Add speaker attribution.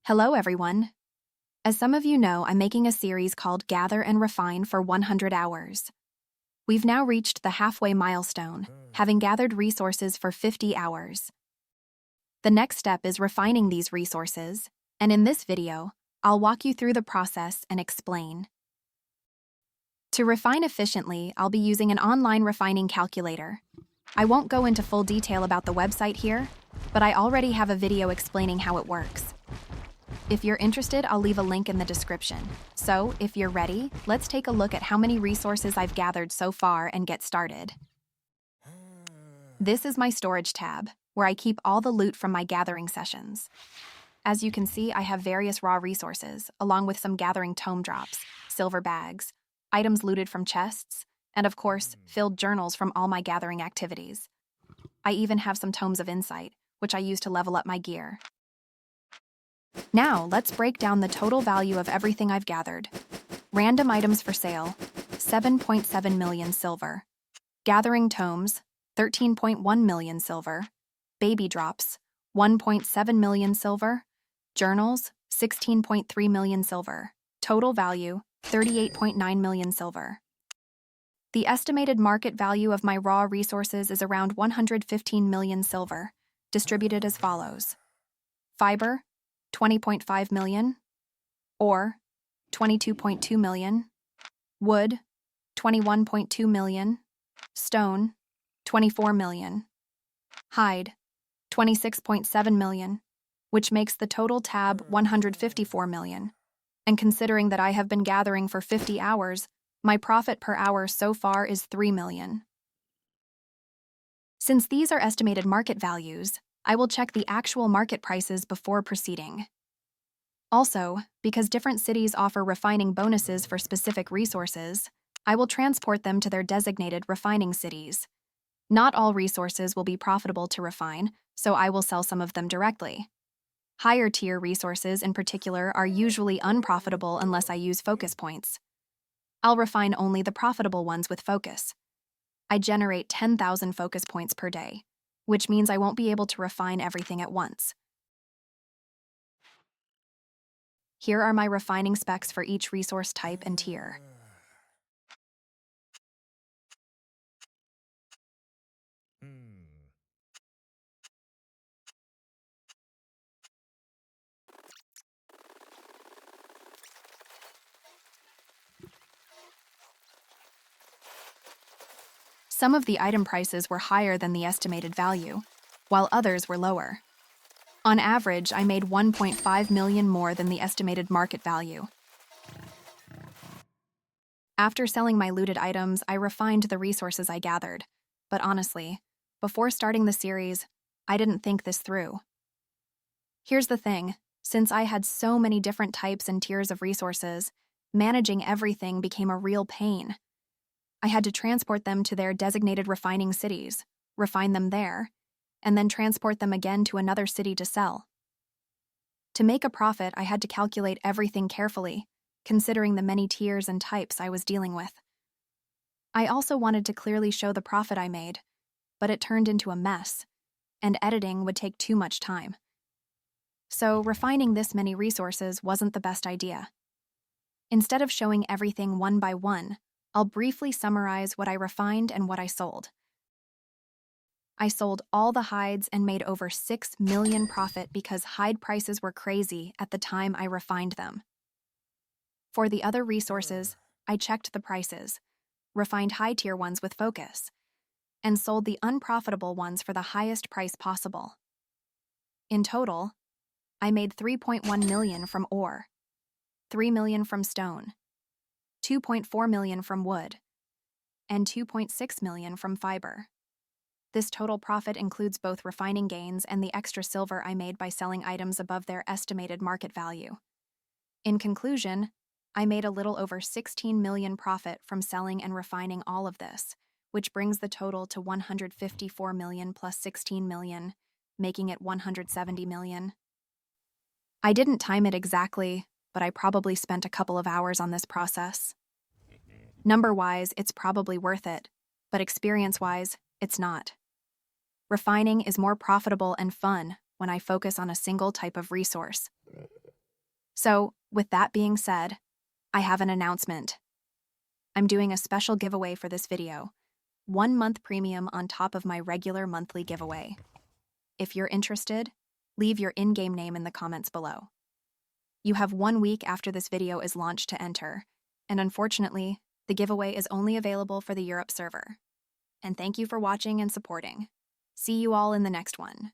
Speaker 1: Hello, everyone. As some of you know, I'm making a series called Gather and Refine for 100 Hours. We've now reached the halfway milestone, having gathered resources for 50 hours. The next step is refining these resources, and in this video, I'll walk you through the process and explain. To refine efficiently, I'll be using an online refining calculator. I won't go into full detail about the website here, but I already have a video explaining how it works. If you're interested, I'll leave a link in the description. So, if you're ready, let's take a look at how many resources I've gathered so far and get started. This is my storage tab, where I keep all the loot from my gathering sessions. As you can see, I have various raw resources, along with some gathering tome drops, silver bags, items looted from chests, and of course, filled journals from all my gathering activities. I even have some tomes of insight, which I use to level up my gear. Now, let's break down the total value of everything I've gathered. Random items for sale, 7.7 million silver. Gathering tomes, 13.1 million silver. Baby drops, 1.7 million silver. Journals, 16.3 million silver. Total value, 38.9 million silver. The estimated market value of my raw resources is around 115 million silver, distributed as follows. Fiber, 20.5 million, ore, 22.2 million, wood, 21.2 million, stone, 24 million, hide, 26.7 million, which makes the total tab 154 million. And considering that I have been gathering for 50 hours, my profit per hour so far is 3 million. Since these are estimated market values, I will check the actual market prices before proceeding. Also, because different cities offer refining bonuses for specific resources, I will transport them to their designated refining cities. Not all resources will be profitable to refine, so I will sell some of them directly. Higher tier resources in particular are usually unprofitable unless I use focus points. I'll refine only the profitable ones with focus. I generate 10,000 focus points per day, which means I won't be able to refine everything at once. Here are my refining specs for each resource type and tier. Some of the item prices were higher than the estimated value, while others were lower. On average, I made 1.5 million more than the estimated market value. After selling my looted items, I refined the resources I gathered. But honestly, before starting the series, I didn't think this through. Here's the thing, since I had so many different types and tiers of resources, managing everything became a real pain. I had to transport them to their designated refining cities, refine them there, and then transport them again to another city to sell. To make a profit, I had to calculate everything carefully, considering the many tiers and types I was dealing with. I also wanted to clearly show the profit I made, but it turned into a mess, and editing would take too much time. So refining this many resources wasn't the best idea. Instead of showing everything one by one, I'll briefly summarize what I refined and what I sold. I sold all the hides and made over 6 million profit because hide prices were crazy at the time I refined them. For the other resources, I checked the prices, refined high-tier ones with focus, and sold the unprofitable ones for the highest price possible. In total, I made 3.1 million from ore, 3 million from stone, 2.4 million from wood, and 2.6 million from fiber. This total profit includes both refining gains and the extra silver I made by selling items above their estimated market value. In conclusion, I made a little over 16 million profit from selling and refining all of this, which brings the total to 154 million plus 16 million, making it 170 million. I didn't time it exactly, but I probably spent a couple of hours on this process. Number-wise, it's probably worth it, but experience-wise, it's not. Refining is more profitable and fun when I focus on a single type of resource. So, with that being said, I have an announcement. I'm doing a special giveaway for this video, 1 month premium on top of my regular monthly giveaway. If you're interested, leave your in-game name in the comments below. You have 1 week after this video is launched to enter, and unfortunately, the giveaway is only available for the Europe server. And thank you for watching and supporting. See you all in the next one.